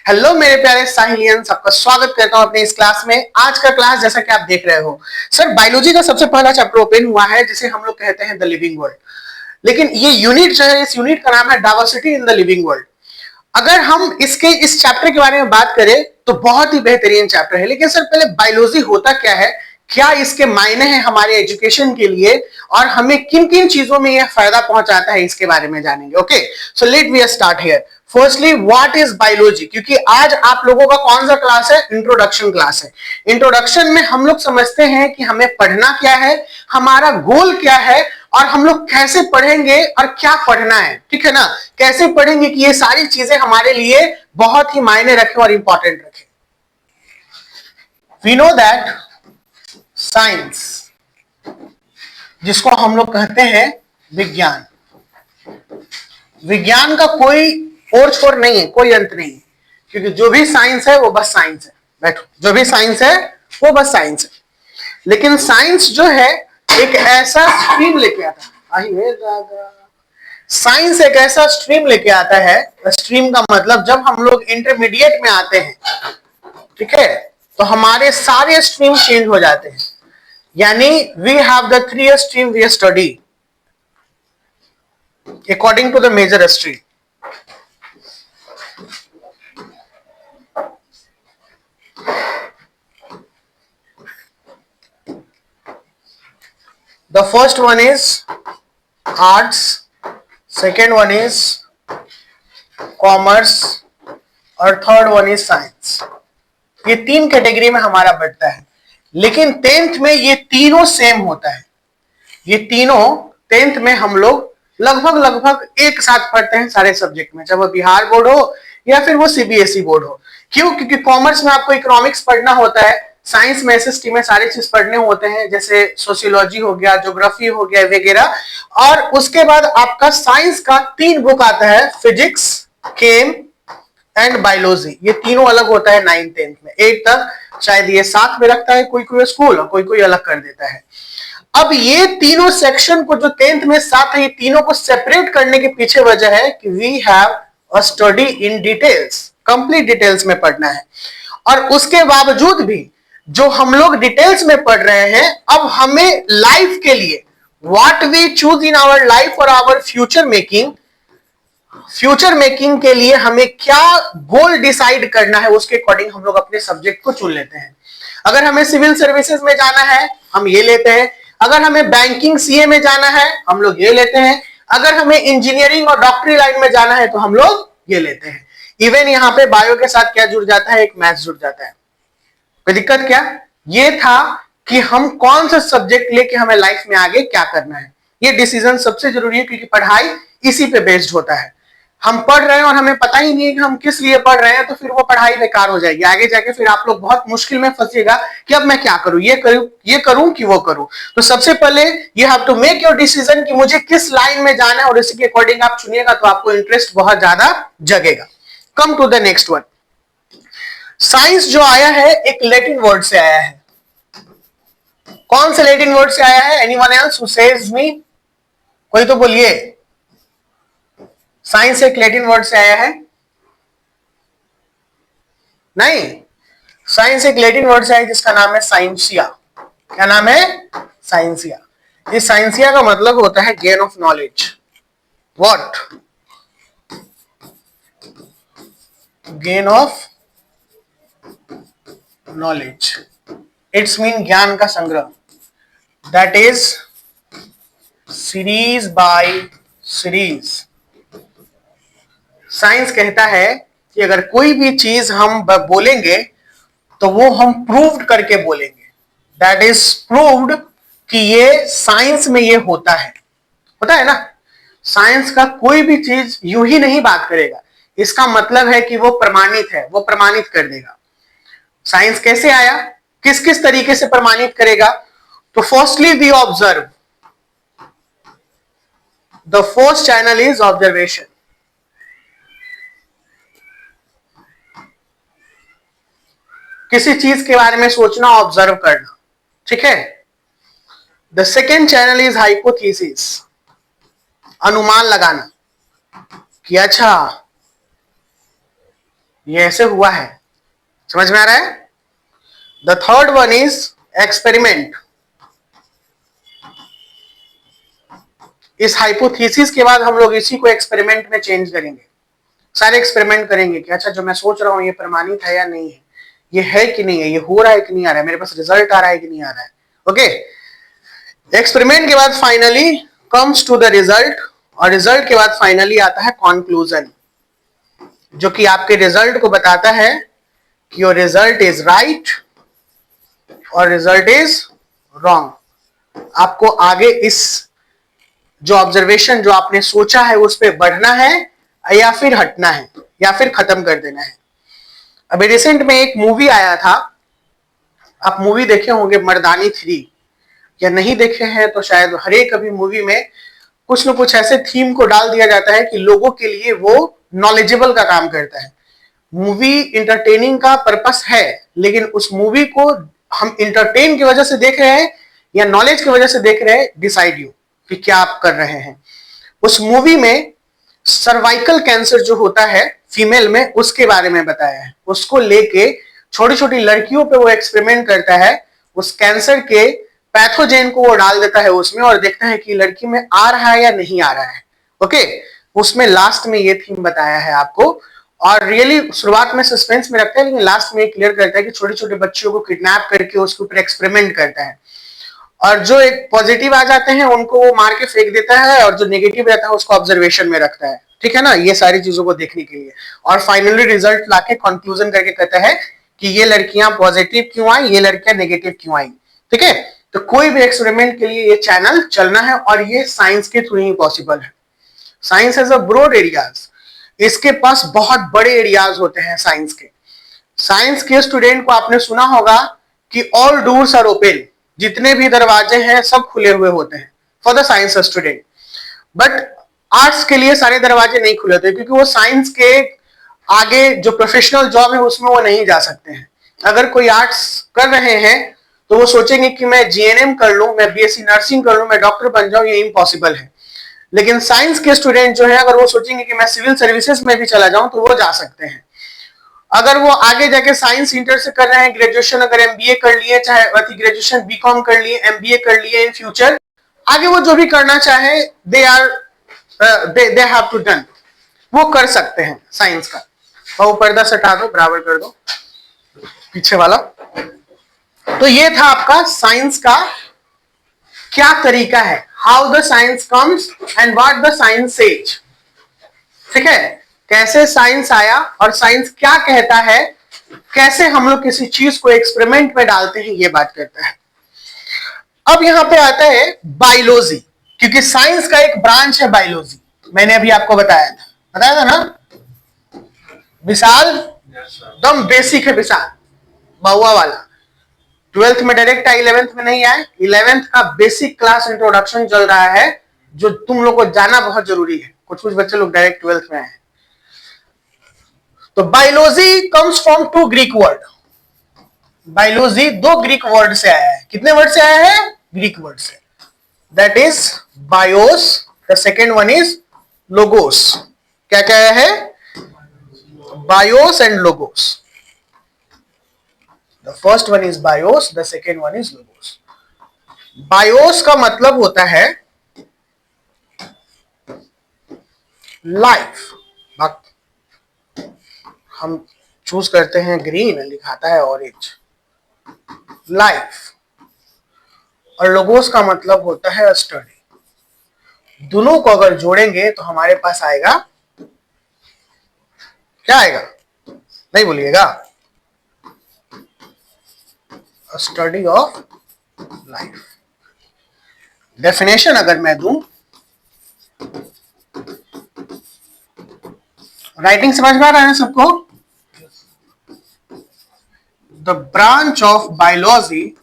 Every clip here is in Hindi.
हेलो मेरे प्यारे साहिलियन, सबका स्वागत करता हूं अपने इस क्लास में। आज का क्लास जैसा कि आप देख रहे हो सर, बायोलॉजी का सबसे पहला चैप्टर ओपन हुआ है जिसे हम लोग कहते हैं द लिविंग वर्ल्ड। लेकिन ये यूनिट जो है, इस यूनिट का नाम है diversity in the living world. अगर हम इस चैप्टर के बारे में बात करें तो बहुत ही बेहतरीन चैप्टर है। लेकिन सर पहले बायोलॉजी होता क्या है, क्या इसके मायने हैं हमारे एजुकेशन के लिए और हमें किन किन चीजों में यह फायदा पहुंचाता है, इसके बारे में जानेंगे। Okay, so let we start here. Firstly what is biology, क्योंकि आज आप लोगों का कौन सा क्लास है? इंट्रोडक्शन क्लास है। इंट्रोडक्शन में हम लोग समझते हैं कि हमें पढ़ना क्या है, हमारा गोल क्या है और हम लोग कैसे पढ़ेंगे और क्या पढ़ना है। ठीक है ना, कैसे पढ़ेंगे कि ये सारी चीजें हमारे लिए बहुत ही मायने रखें और इंपॉर्टेंट रखें। वी नो दैट साइंस, जिसको हम लोग कहते हैं विज्ञान, विज्ञान का कोई और छोर नहीं है, कोई अंत नहीं है। क्योंकि जो भी साइंस है वो बस साइंस है। बैठो, जो भी साइंस है वो बस साइंस है। लेकिन साइंस जो है एक ऐसा स्ट्रीम लेके आता है, साइंस एक ऐसा स्ट्रीम लेके आता है। स्ट्रीम का मतलब जब हम लोग इंटरमीडिएट में आते हैं, ठीक है, तो हमारे सारे स्ट्रीम चेंज हो जाते हैं। यानी we have the three stream we study according to the major stream. The first one is arts, second one is commerce और थर्ड वन इज साइंस। ये तीन कैटेगरी में हमारा बढ़ता है। लेकिन टेंथ में ये तीनों सेम होता है। ये तीनों टेंथ में हम लोग लगभग एक साथ पढ़ते हैं सारे सब्जेक्ट में, चाहे वो बिहार बोर्ड हो या फिर वो सीबीएसई बोर्ड हो। क्यों? क्योंकि कॉमर्स में आपको इकोनॉमिक्स पढ़ना होता है, साइंस में एसएसटी में सारे चीज पढ़ने होते हैं, जैसे सोशियोलॉजी हो गया, ज्योग्राफी हो गया वगैरह। और उसके बाद आपका साइंस का तीन बुक आता है, फिजिक्स, केम एंड बायोलॉजी। ये तीनों अलग होता है 9th 10th में। 8 तक शायद ये साथ में रखता है कोई कोई स्कूल और कोई कोई अलग कर देता है। अब ये तीनों सेक्शन को जो 10th में साथ है, ये तीनों को सेपरेट करने के पीछे वजह है कि we have a study in details, complete details में पढ़ना है। और उसके बावजूद भी जो हम लोग डिटेल्स में पढ़ रहे हैं, अब हमें लाइफ के लिए what we choose in our life और आवर फ्यूचर मेकिंग के लिए हमें क्या गोल डिसाइड करना है, उसके अकॉर्डिंग हम लोग अपने सब्जेक्ट को चुन लेते हैं। अगर हमें सिविल सर्विसेज में जाना है हम ये लेते हैं, अगर हमें बैंकिंग सीए में जाना है हम लोग ये लेते हैं, अगर हमें इंजीनियरिंग और डॉक्टरी लाइन में जाना है तो हम लोग ये लेते हैं। इवन यहाँ पे बायो के साथ क्या जुड़ जाता है? एक मैथ्स जुड़ जाता है। कोई दिक्कत क्या? ये था कि हम कौन सा सब्जेक्ट लेके हमें लाइफ में आगे क्या करना है। ये डिसीजन सबसे जरूरी है, क्योंकि पढ़ाई इसी पे बेस्ड होता है। हम पढ़ रहे हैं और हमें पता ही नहीं है कि हम किस लिए पढ़ रहे हैं, तो फिर वो पढ़ाई बेकार हो जाएगी। आगे जाके फिर आप लोग बहुत मुश्किल में फंसिएगा कि अब मैं क्या करूं, ये करूं कि वो करूं। तो सबसे पहले you have to make your decision कि मुझे किस लाइन में जाना है, और इसी के अकॉर्डिंग आप चुनिएगा तो आपको इंटरेस्ट बहुत ज्यादा जगेगा। Come to the next one. Science जो आया है एक लैटिन वर्ड से आया है। कौन से लैटिन वर्ड से आया है? एनीवन एल्स हु सेज मी? कोई तो बोलिए। साइंस एक लैटिन वर्ड से आया है? नहीं, साइंस एक लैटिन वर्ड से आया जिसका नाम है साइंसिया। क्या नाम है? साइंसिया। इस साइंसिया का मतलब होता है gain of knowledge. What? Gain of knowledge. It's mean ज्ञान का संग्रह। That is series by series. Science कहता है कि अगर कोई भी चीज हम बोलेंगे तो वो हम प्रूव्ड करके बोलेंगे। दैट इज प्रूव्ड कि ये साइंस में ये होता है ना। साइंस का कोई भी चीज यूं ही नहीं बात करेगा, इसका मतलब है कि वो प्रमाणित है, वो प्रमाणित कर देगा। साइंस कैसे आया, किस किस तरीके से प्रमाणित करेगा? तो firstly we observe, the first channel is observation. किसी चीज के बारे में सोचना, ऑब्जर्व करना, ठीक है। The second channel is hypothesis, अनुमान लगाना कि अच्छा ये ऐसे हुआ है, समझ में आ रहा है। The third one is experiment. इस हाइपोथेसिस के बाद हम लोग इसी को एक्सपेरिमेंट में चेंज करेंगे, सारे एक्सपेरिमेंट करेंगे कि अच्छा जो मैं सोच रहा हूं ये प्रमाणित है या नहीं है, ये है कि नहीं है, ये हो रहा है कि नहीं आ रहा है, मेरे पास रिजल्ट आ रहा है कि नहीं आ रहा है। ओके, एक्सपेरिमेंट के बाद finally comes to the result, और रिजल्ट के बाद फाइनली आता है कंक्लूजन, जो कि आपके रिजल्ट को बताता है कि योर रिजल्ट इज राइट और रिजल्ट इज रॉन्ग। आपको आगे इस जो ऑब्जर्वेशन जो आपने सोचा है उस पर बढ़ना है या फिर हटना है या फिर खत्म कर देना है। अभी रिसेंट में एक मूवी आया था, आप मूवी देखे होंगे मर्दानी 3, या नहीं देखे हैं तो शायद हर एक अभी मूवी में कुछ न कुछ ऐसे थीम को डाल दिया जाता है कि लोगों के लिए वो नॉलेजेबल का काम करता है। मूवी इंटरटेनिंग का पर्पस है, लेकिन उस मूवी को हम इंटरटेन की वजह से देख रहे हैं या नॉलेज की वजह से देख रहे हैं, डिसाइड यू कि क्या आप कर रहे हैं। उस मूवी में सर्वाइकल कैंसर जो होता है फीमेल में, उसके बारे में बताया है। उसको लेके छोटी छोटी लड़कियों पे वो एक्सपेरिमेंट करता है, उस कैंसर के पैथोजेन को वो डाल देता है उसमें और देखता है कि लड़की में आ रहा है या नहीं आ रहा है। ओके, उसमें लास्ट में ये थीम बताया है आपको, और रियली शुरुआत में सस्पेंस में रखता है, लेकिन लास्ट में क्लियर करता है कि छोटे छोटे बच्चियों को किडनैप करके उसके ऊपर एक्सपेरिमेंट करता है, और जो एक पॉजिटिव आ जाते हैं उनको वो मार के फेंक देता है, और जो नेगेटिव रहता है उसको ऑब्जर्वेशन में रखता है। ठीक है ना, ये सारी चीजों को देखने के लिए, और फाइनली रिजल्ट लाके कंक्लूजन करके कहता है कि ये लड़कियां पॉजिटिव क्यों आई, ये लड़कियां नेगेटिव क्यों आई। ठीक है, तो कोई भी एक्सपेरिमेंट के लिए ये चैनल चलना है, और ये साइंस के थ्रू ही पॉसिबल है। Science has a broad areas, इसके पास बहुत बड़े एरियाज होते हैं साइंस के। साइंस के स्टूडेंट को आपने सुना होगा कि ऑल डोर्स आर ओपन, जितने भी दरवाजे हैं सब खुले हुए होते हैं for the science student. But arts के लिए सारे दरवाजे नहीं खुले होते, क्योंकि वो साइंस के आगे जो प्रोफेशनल जॉब है उसमें वो नहीं जा सकते हैं। अगर कोई आर्ट्स कर रहे हैं तो वो सोचेंगे कि मैं जीएनएम कर लूं, मैं बीएससी नर्सिंग कर लूं, मैं डॉक्टर बन जाऊं, ये इम्पॉसिबल है। लेकिन साइंस के स्टूडेंट जो है, अगर वो सोचेंगे कि मैं सिविल सर्विसेज में भी चला जाऊं तो वो जा सकते हैं। अगर वो आगे जाके साइंस इंटर से कर रहे हैं ग्रेजुएशन, अगर एमबीए कर लिए, चाहे ग्रेजुएशन बीकॉम कर लिए, एमबीए कर लिए, इन फ्यूचर आगे वो जो भी करना चाहे दे हैव टू डन, वो कर सकते हैं साइंस का। और वो पर्दा सटा दो, बराबर कर दो पीछे वाला। तो ये था आपका साइंस का क्या तरीका है, how the science comes and what the science says. ठीक है, कैसे साइंस आया और साइंस क्या कहता है, कैसे हम लोग किसी चीज को एक्सपेरिमेंट में डालते हैं, ये बात करता है। अब यहां पे आता है बायोलॉजी, क्योंकि साइंस का एक ब्रांच है बायोलॉजी, मैंने अभी आपको बताया था ना विशाल, एकदम बेसिक है विशाल, बहुआ वाला। 12th में डायरेक्ट आए, 11th में नहीं आए। 11th का बेसिक क्लास इंट्रोडक्शन चल रहा है, जो तुम लोग को जाना बहुत जरूरी है। कुछ कुछ बच्चे लोग डायरेक्ट 12th में आए। तो biology comes from 2 Greek word. Biology 2 Greek word से आया है। कितने वर्ड से आया है? ग्रीक वर्ड से। That is BIOS, the second one is logos. क्या क्या आया है? BIOS and logos. The first one is BIOS, the second one is logos. BIOS का मतलब होता है लाइफ। हम चूज करते हैं ग्रीन, लिखाता है ऑरेंज, लाइफ। और लोगोस का मतलब होता है स्टडी। दोनों को अगर जोड़ेंगे तो हमारे पास आएगा, क्या आएगा? नहीं बोलिएगा, स्टडी ऑफ लाइफ। डेफिनेशन अगर मैं दूं, राइटिंग समझ में आ रहा है सबको? The branch of biology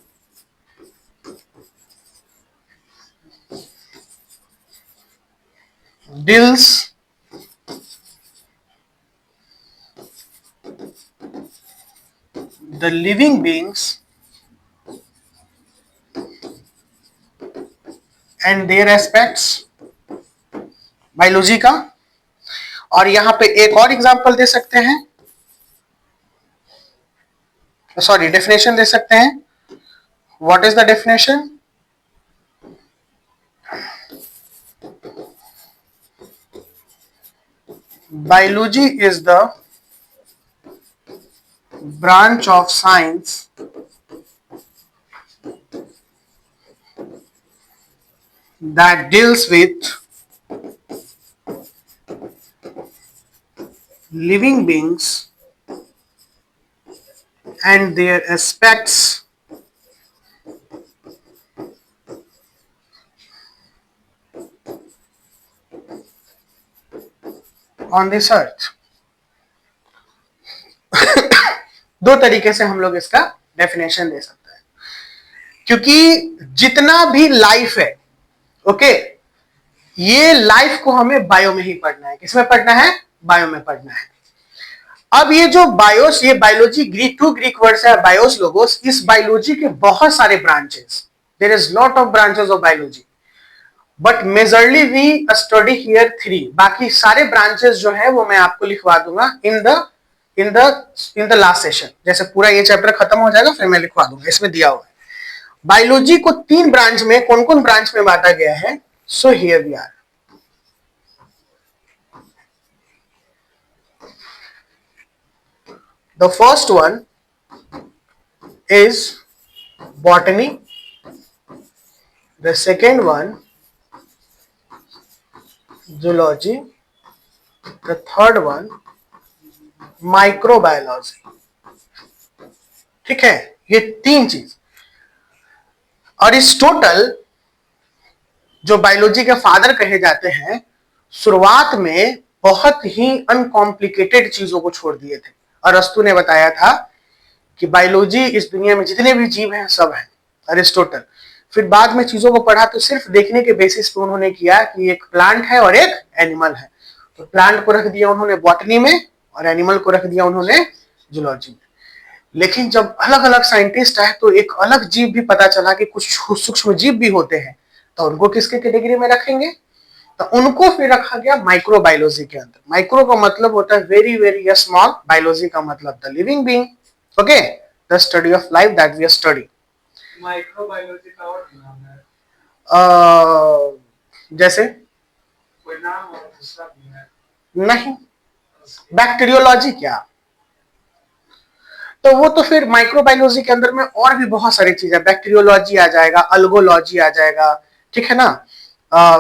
deals the living beings and their aspects, biology का। और यहां पे एक और एग्जांपल दे सकते हैं, सॉरी डेफिनेशन दे सकते हैं. What is the definition? Biology is the branch of science that deals with living beings and their aspects on this earth. दो तरीके से हम लोग इसका डेफिनेशन दे सकते हैं, क्योंकि जितना भी लाइफ है, ओके, ये लाइफ को हमें बायो में ही पढ़ना है. किसमें पढ़ना है? बायो में पढ़ना है. अब ये जो बायोस, ये बायोलॉजी ग्रीक वर्ड्स है, बायोस लोगोस. इस बायोलॉजी के बहुत सारे branches, there is lot of branches of biology, but majorly we study here 3. बाकी सारे ब्रांचेस जो है वो मैं आपको लिखवा दूंगा इन द लास्ट सेशन. जैसे पूरा ये चैप्टर खत्म हो जाएगा फिर मैं लिखवा दूंगा. इसमें दिया हुआ है बायोलॉजी को 3 ब्रांच में, कौन कौन ब्रांच में बांटा गया है. So here we are. The first one is botany. The second one zoology. The third one microbiology. ठीक है, ये 3 चीज. और इस टोटल जो बायोलॉजी के फादर कहे जाते हैं, शुरुआत में बहुत ही अनकॉम्प्लिकेटेड चीजों को छोड़ दिए थे. अरस्तु ने बताया था कि बायोलॉजी इस दुनिया में जितने भी जीव हैं सब हैं, अरिस्टोटल. फिर बाद में चीजों को पढ़ा तो सिर्फ देखने के बेसिस पे उन्होंने किया कि एक प्लांट है और एक एनिमल है. तो प्लांट को रख दिया उन्होंने बॉटनी में और एनिमल को रख दिया उन्होंने जूलॉजी में. लेकिन जब अलग अलग साइंटिस्ट आए तो एक अलग जीव भी पता चला कि कुछ सूक्ष्म जीव भी होते हैं, तो उनको किसके कैटेगरी में रखेंगे? तो उनको फिर रखा गया माइक्रोबायोलॉजी के अंदर. माइक्रो का मतलब होता है वेरी वेरी स्मॉल, बायोलॉजी का मतलब the living being. Okay, the study of life that we study. Microbiology का और नाम है? जैसे कोई नाम और दूसरा भी है? नहीं, बैक्टीरियोलॉजी क्या, तो वो तो फिर माइक्रोबायोलॉजी के अंदर में और भी बहुत सारी चीजें, बैक्टीरियोलॉजी आ जाएगा, अल्गोलॉजी आ जाएगा, ठीक है ना.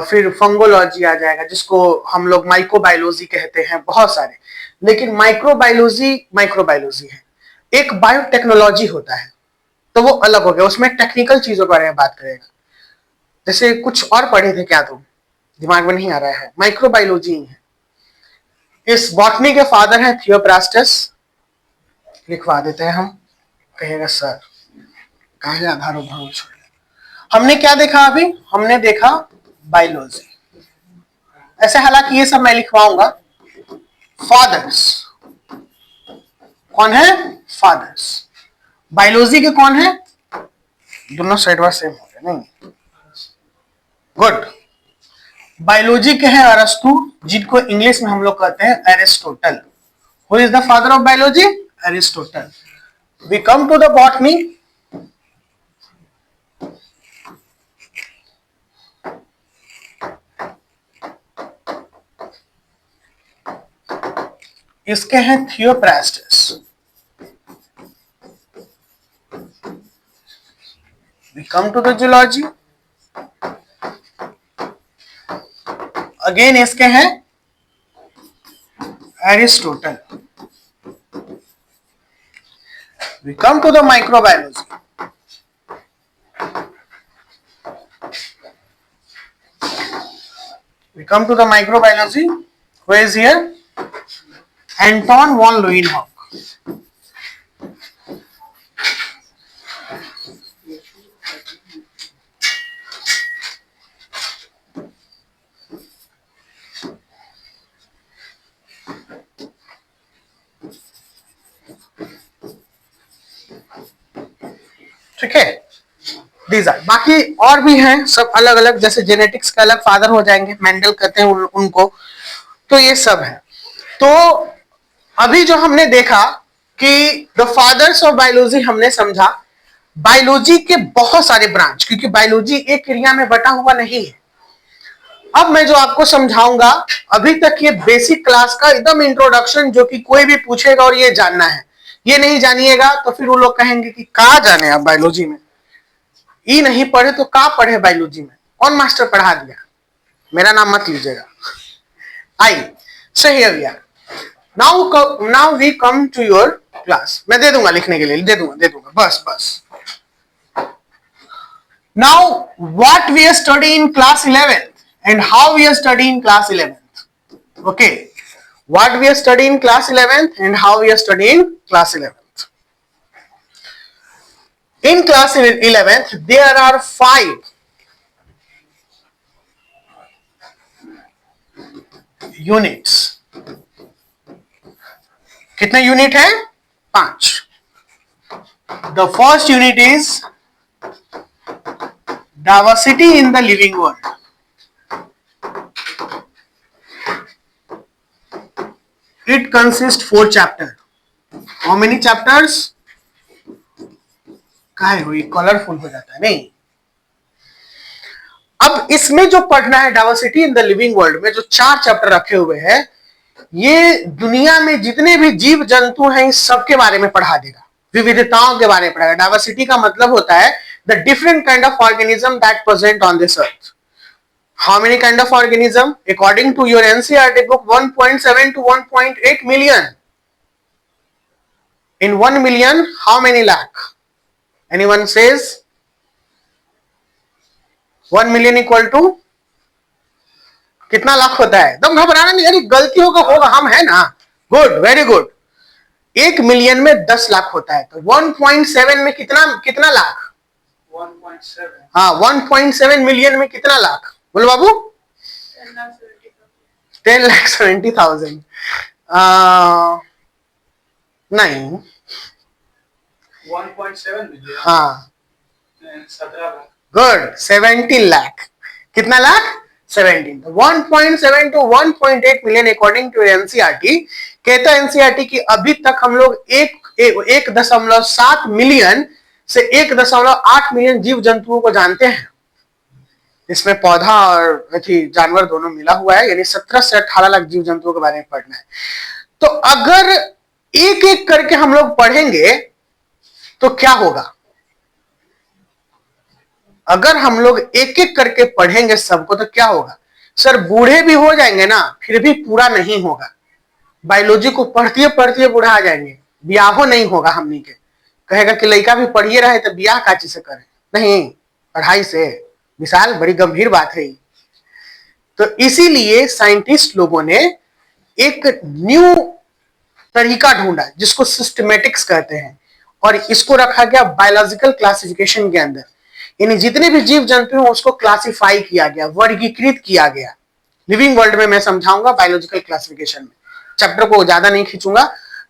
फिर फंगोलॉजी आ जाएगा जिसको हम लोग माइक्रोबायोलॉजी कहते हैं, बहुत सारे. लेकिन माइक्रोबायोलॉजी है. एक बायोटेक्नोलॉजी होता है तो वो अलग हो गया, उसमें टेक्निकल चीजों के बारे में बात करेगा. जैसे कुछ और पढ़े थे क्या तुम, दिमाग में नहीं आ रहा है? माइक्रोबायोलॉजी ही है. इस बॉटनी के फादर हैं थियोप्रास्टस. लिखवा देते हैं हम. कहेगा सर कहे आधार उधार छोड़. हमने क्या देखा अभी? हमने देखा बायोलॉजी. ऐसे हालांकि ये सब मैं लिखवाऊंगा. फादर्स कौन है? फादर्स. बायोलॉजी के कौन है? दोनों साइड बार सेम हो गया नहीं? गुड. बायोलॉजी के हैं अरस्तु, जिनको इंग्लिश में हम लोग कहते हैं Aristotle. Who is the father of biology? Aristotle. We come to the botany. इसके हैं Theophrastus. We come to the zoology. Again इसके हैं Aristotle. We come to the microbiology. We come to the microbiology. Who is here? Anton von Leeuwenhoek. ठीक है, दीज आर. बाकी और भी हैं सब अलग अलग, जैसे जेनेटिक्स का अलग फादर हो जाएंगे, मेंडल कहते हैं उनको. तो ये सब है. तो अभी जो हमने देखा कि द फादर्स ऑफ बायोलॉजी हमने समझा बायोलॉजी के बहुत सारे ब्रांच, क्योंकि बायोलॉजी एक एरिया में बटा हुआ नहीं है। अब मैं जो आपको समझाऊंगा, अभी तक ये बेसिक क्लास का एकदम इंट्रोडक्शन, जो कि कोई भी पूछेगा और ये जानना है, ये नहीं जानिएगा तो फिर वो लोग कहेंगे कि कहाँ जाने आप बायोलॉजी में, ये नहीं पढ़े तो कहाँ पढ़े बायोलॉजी में, कौन मास्टर पढ़ा दिया, मेरा नाम मत लीजिएगा। I so here we are, now we come to your class. मैं दे दूंगा लिखने के लिए, दे दूंगा बस बस। Now, what we study in class 11th and how we study in class 11th. Okay, what we study in class 11th and how we study in class 11th. In class 11th, there are 5 units. कितने यूनिट हैं? 5. The first unit is diversity in the living world. It consists 4 chapters. How many chapters? काहे हुई कलरफुल हो जाता है नहीं। अब इसमें जो पढ़ना है diversity in the living world में, जो 4 चैप्टर रखे हुए हैं, ये दुनिया में जितने भी जीव जंतु हैं इस सब के बारे में पढ़ा देगा, विविधताओं के बारे में पढ़ाएगा। डाइवर्सिटी का मतलब होता है the different kind of organism that present on this earth. How many kind of organism? According to your NCERT book, 1.7 to 1.8 million. In 1 million, how many lakh? Anyone says? 1 million equal to कितना लाख होता है? एकदम घबराना नहीं, अरे गलती होगा हम है ना। Good, very good. 1 मिलियन में 10 लाख होता है, तो 1.7 में कितना लाख? 1.7। हाँ, 1.7 मिलियन में कितना लाख? बोलो बाबू। 10,70,000। नहीं, 1.7 मिलियन। हाँ 17 लाख। गुड, 17 लाख। कितना lakh? 17। 1.7 to 1.8 million according to NCERT. कहता है एनसीईआरटी कि अभी तक हम लोग 1.7 मिलियन से 1.8 मिलियन जीव जंतुओं को जानते हैं। इसमें पौधा और जानवर दोनों मिला हुआ है, यानी 17 से 18 लाख जीव जंतुओं के बारे में पढ़ना है। तो अगर एक एक करके हम लोग पढ़ेंगे तो क्या होगा? अगर हम लोग एक एक करके पढ़ेंगे सबको तो क्या होगा? सर बूढ़े भी हो जाएंगे ना, फिर भी पूरा नहीं होगा। बायोलॉजी को पढ़ते पढ़ते बूढ़ा आ जाएंगे, ब्याहो नहीं होगा। हमनी के कहेगा कि लड़का भी पढ़िए रहे तो ब्याह काची से करे, नहीं, पढ़ाई से। विशाल, बड़ी गंभीर बात है। तो इसीलिए साइंटिस्ट लोगों ने एक न्यू तरीका ढूंढा जिसको सिस्टमेटिक्स कहते हैं, और इसको रखा गया बायोलॉजिकल क्लासिफिकेशन के अंदर। यानी जितने भी जीव जंतु हैं उसको क्लासिफाई किया गया, वर्गीकृत किया गया। लिविंग वर्ल्ड में मैं समझाऊंगा, बायोलॉजिकल क्लासिफिकेशन में चैप्टर को ज्यादा नहीं खींचूंगा।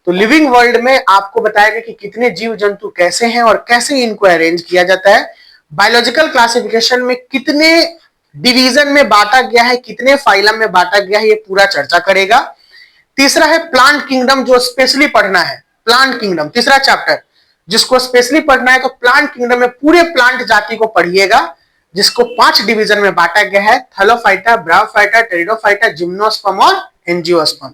तो लिविंग वर्ल्ड में आपको बताएगा कि कितने जीव जंतु कैसे हैं और कैसे इनको अरेंज किया जाता है। बायोलॉजिकल क्लासिफिकेशन में कितने डिवीजन में बांटा गया है, कितने फाइलम में बांटा गया है, ये पूरा चर्चा करेगा। तीसरा है प्लांट किंगडम, जो स्पेशली पढ़ना है। प्लांट किंगडम तीसरा चैप्टर जिसको स्पेशली पढ़ना है, तो प्लांट किंगडम में पूरे प्लांट जाति को पढ़िएगा, जिसको 5 डिवीजन में बांटा गया है। थैलोफाइटा, ब्रायोफाइटा, टेरिडोफाइटा, जिम्नोस्पर्म और एंजियोस्पर्म,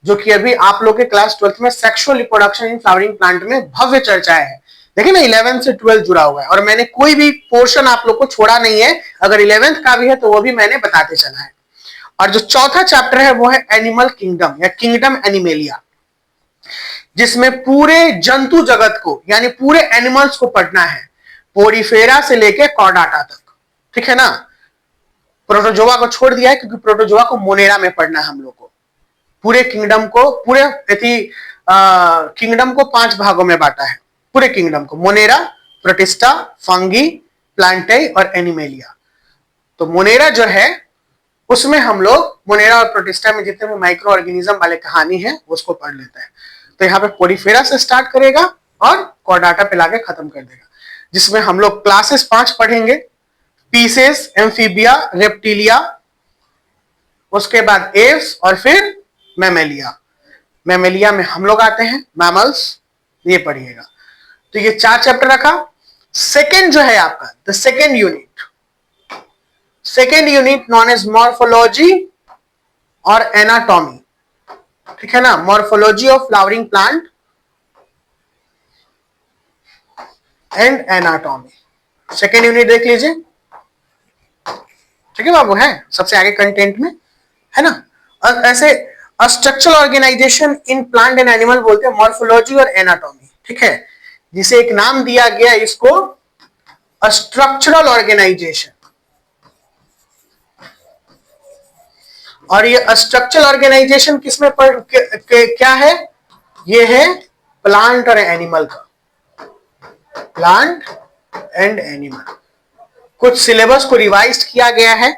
जो कि अभी आप लोग के क्लास 12th में sexual reproduction in flowering plant में भव्य चर्चाएं है। देखिए ना, 11th से 12th जुड़ा हुआ है, और मैंने कोई भी पोर्शन आप लोग को छोड़ा नहीं है। अगर 11th का भी है तो वो भी मैंने बताते चला है। और जो चौथा चैप्टर है वो है एनिमल किंगडम या किंगडम एनिमेलिया, जिसमें पूरे जंतु जगत को यानी पूरे एनिमल्स को पढ़ना है, पोरीफेरा से लेके कॉर्डाटा तक। ठीक है ना। प्रोटोजोआ को छोड़ दिया है क्योंकि प्रोटोजोआ को मोनेरा में पढ़ना है हम लोग को। पूरे किंगडम को, किंगडम को 5 भागों में बांटा है। पूरे किंगडम को मोनेरा, प्रोटिस्टा, फंगी, प्लांटाई और एनिमेलिया। तो मोनेरा जो है उसमें हम लोग मोनेरा और प्रोटिस्टा में जितने भी माइक्रो ऑर्गेनिज्म वाले कहानी है उसको पढ़ लेते हैं। तो यहाँ पे पोरीफेरा से स्टार्ट करेगा और कॉर्डाटा पे लाके खत्म कर देगा, जिसमें हम लोग क्लासेस 5 पढ़ेंगे। पीसेस, एम्फीबिया, रेप्टिलिया, उसके बाद एव्स और फिर मैमेलिया। मैमेलिया में हम लोग आते हैं मैमल्स, ये पढ़िएगा। तो ये 4 चैप्टर रखा। सेकेंड जो है आपका the second unit known as morphology और एनाटॉमी, ठीक है ना, morphology of flowering plant and anatomy. Second unit देख लीजिए, ठीक है बाबू, है सबसे आगे कंटेंट में, है ना। और ऐसे structural organisation in plant and animal बोलते हैं मॉर्फोलॉजी और एनाटॉमी, ठीक है, जिसे एक नाम दिया गया इसको स्ट्रक्चरल ऑर्गेनाइजेशन। और ये स्ट्रक्चरल ऑर्गेनाइजेशन किसमें क्या है, ये है प्लांट और एनिमल का, प्लांट एंड एनिमल। कुछ सिलेबस को रिवाइज किया गया है,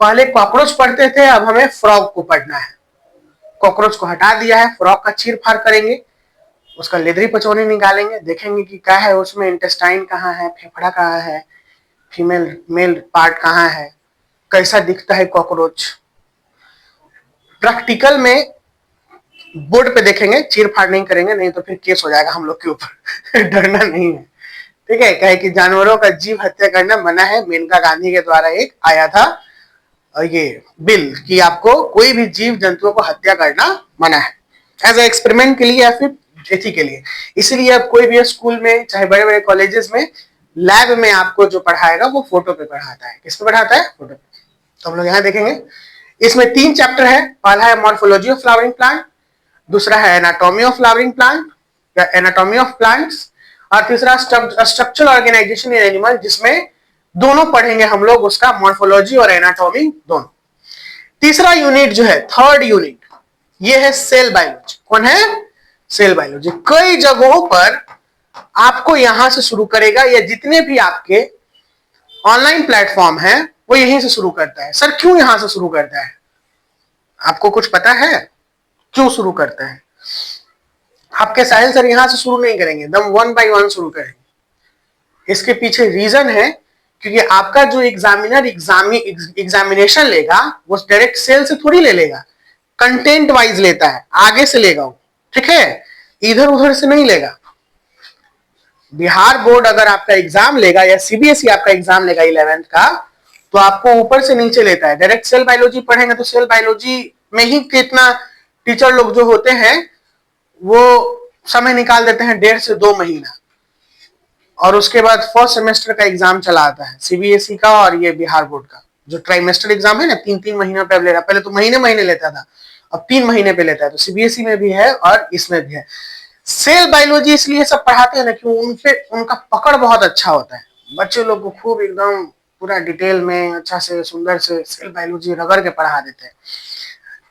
पहले कॉकरोच पढ़ते थे, अब हमें फ्रॉग को पढ़ना है। कॉकरोच को हटा दिया है, फ्रॉग का चीर फाड़ करेंगे, उसका लेदरी पचौनी निकालेंगे, देखेंगे कि क्या है उसमें, इंटेस्टाइन कहाँ है, फेफड़ा कहाँ है, फीमेल मेल पार्ट कहाँ है, कैसा दिखता है कॉकरोच। प्रैक्टिकल में बोर्ड पे देखेंगे, चीर फाड़ नहीं करेंगे, नहीं तो फिर केस हो जाएगा हम लोग के ऊपर डरना नहीं है, ठीक है। कहे कि जानवरों का जीव हत्या करना मना है, मेनका गांधी के द्वारा एक आया था ये बिल कि आपको कोई भी जीव जंतुओं को हत्या करना मना है, एज ए एक्सपेरिमेंट के लिए या फिर एथी के लिए। इसीलिए अब कोई भी स्कूल में चाहे बड़े बड़े कॉलेजेस में लैब में आपको जो पढ़ाएगा वो फोटो पे पढ़ाता है। किस पे पढ़ाता है? फोटो पे। तो हम लोग यहाँ देखेंगे, इसमें 3 चैप्टर है। पहला है मॉर्फोलॉजी ऑफ फ्लावरिंग प्लांट, दूसरा है एनाटॉमी ऑफ फ्लावरिंग प्लांट या एनाटॉमी ऑफ प्लांट्स, और तीसरा स्ट्रक्चरल ऑर्गेनाइजेशन इन एनिमल, जिसमें दोनों पढ़ेंगे हम लोग, उसका मॉर्फोलॉजी और एनाटॉमी दोनों। तीसरा यूनिट जो है, थर्ड यूनिट, ये है सेल बायोलॉजी। कौन है? Cell biology. कई जगहों पर आपको यहां से शुरू करेगा, या जितने भी आपके ऑनलाइन प्लेटफॉर्म हैं वो यहीं से शुरू करता है। सर क्यों यहां से शुरू करता है? आपको कुछ पता है क्यों शुरू करता है? आपके साहिल सर यहां से शुरू नहीं करेंगे, एकदम 1 by 1 शुरू करेंगे। इसके पीछे रीजन है क्योंकि आपका जो एग्जामिनर एग्जामिनेशन लेगा वो डायरेक्ट सेल से थोड़ी ले लेगा, कंटेंट वाइज लेता है, आगे से लेगा वो, ठीक है, इधर उधर से नहीं लेगा। बिहार बोर्ड अगर आपका एग्जाम लेगा या सीबीएसई आपका एग्जाम लेगा 11th का, तो आपको ऊपर से नीचे लेता है। डायरेक्ट सेल बायोलॉजी पढ़ेंगे तो सेल बायोलॉजी में ही कितना टीचर लोग जो होते हैं वो समय निकाल देते हैं 1.5 से 2 महीना, और उसके बाद फर्स्ट सेमेस्टर का एग्जाम चला आता है सीबीएसई का और ये बिहार बोर्ड का जो ट्राइमेस्टर एग्जाम है ना, 3-3 महीना पे ले रहा। पहले तो महीने महीने लेता था, अब 3 महीने पे लेता है। तो सीबीएसई में भी है और इसमें भी है। सेल बायोलॉजी इसलिए सब पढ़ाते हैं ना कि उनसे उनका पकड़ बहुत अच्छा होता है, बच्चे लोग को खूब एकदम पूरा डिटेल में अच्छा से सुंदर से सेल बायोलॉजी रगड़ के पढ़ा देते हैं।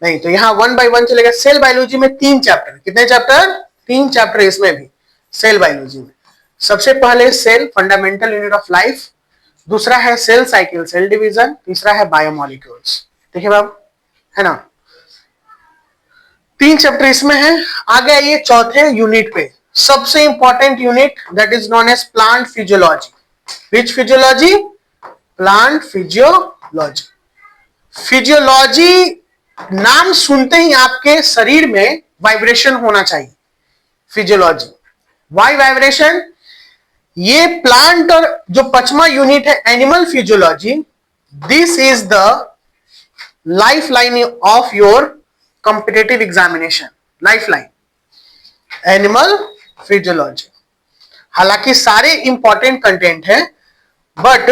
नहीं तो यहाँ 1 by 1 चलेगा। सेल बायोलॉजी में 3 चैप्टर। कितने चैप्टर? 3 चैप्टर इसमें भी सेल बायोलॉजी में। सबसे पहले cell, fundamental unit of life, दूसरा है सेल साइकिल, सेल डिवीजन, तीसरा है बायोमोलिक्यूल्स। देखिए बाब, है ना, 3 चैप्टर इसमें है। आगे आइए चौथे यूनिट पे, सबसे important unit, that is known as plant physiology. Which physiology? Plant physiology. Physiology नाम सुनते ही आपके शरीर में वाइब्रेशन होना चाहिए। Physiology, why vibration? ये प्लांट और जो 5वां यूनिट है animal physiology, this is the lifeline of your competitive examination. Lifeline animal physiology. हालांकि सारे इंपॉर्टेंट कंटेंट है, बट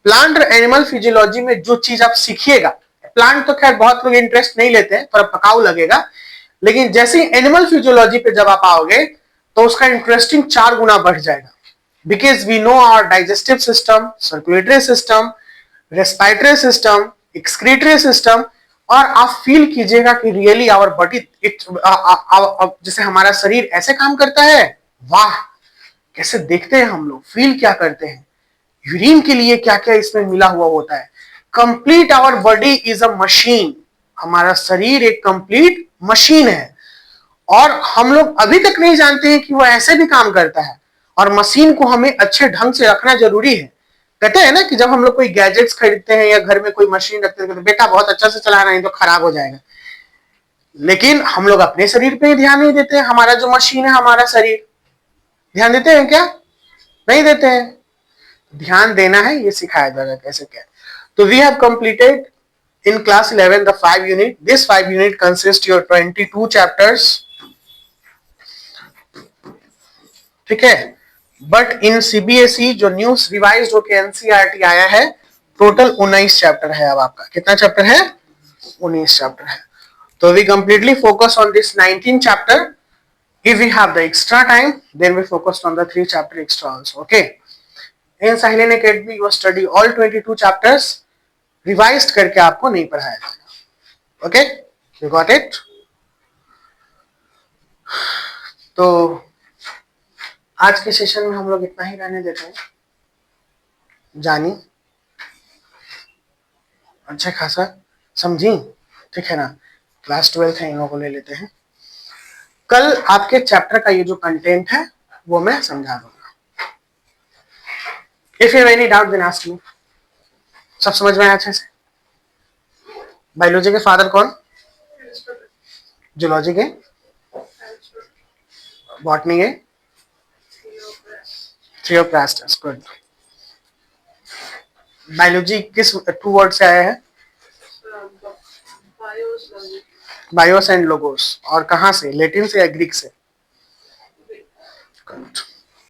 प्लांट और एनिमल फिजियोलॉजी में जो चीज आप सीखिएगा, प्लांट तो खैर बहुत लोग इंटरेस्ट नहीं लेते हैं, थोड़ा पकाऊ लगेगा, लेकिन जैसे ही एनिमल फिजियोलॉजी पे जब आप आओगे तो उसका इंटरेस्टिंग 4 गुना बढ़ जाएगा। Because we know our digestive system, circulatory system, respiratory system, excretory system, और आप फील कीजिएगा कि रियली आवर बॉडी, जैसे हमारा शरीर ऐसे काम करता है। वाह, कैसे देखते हैं हम लोग, फील क्या करते हैं, यूरिन के लिए क्या क्या इसमें मिला हुआ होता है। Complete our body is a machine. हमारा शरीर एक कंप्लीट मशीन है, और हम लोग अभी तक नहीं जानते हैं कि वो ऐसे भी काम करता है, और मशीन को हमें अच्छे ढंग से रखना जरूरी है। कहते हैं ना कि जब हम लोग कोई गैजेट्स खरीदते हैं या घर में कोई मशीन रखते हैं तो बेटा बहुत अच्छा से चलाना, नहीं तो खराब हो जाएगा। लेकिन हम लोग अपने शरीर पे ही ध्यान नहीं देते हैं। हमारा जो मशीन है, हमारा शरीर, ध्यान देते हैं क्या? नहीं देते हैं। ध्यान देना है, ये सिखाया जाएगा कैसे क्या। तो we have completed in class 11 the 5 unit. This 5 unit consists your 22 chapters. ठीक है, बट इन सीबीएसई जो न्यूज रिवाइज होके एनसीईआरटी आया है, टोटल 19 चैप्टर है। अब आपका कितना चैप्टर है? 19 चैप्टर है। तो we completely focus on this 19 chapter. If we have the extra time, then we focused on the 3 chapter extra also. Okay. In Sahilin Academy, you study all 22 chapters. Revised करके आपको नहीं पढ़ाया जाएगा. Okay? You got it? तो आज के सेशन में हम लोग इतना ही रहने देते हैं. जानी अच्छा खासा समझी, ठीक है ना? क्लास 12 है, इन लोगों को ले लेते हैं. कल आपके चैप्टर का ये जो कंटेंट है वो मैं समझा दूंगा. If you have any doubt then ask me. सब समझ में आया अच्छे से? बायोलॉजी के फादर कौन? जूलॉजी के? बॉटनी के? थियोप्लास्टस. गुड. बायोलॉजी किस 2 वर्ड से आया है? BIOS and logos. और कहां से? लैटिन से या ग्रीक से? Good.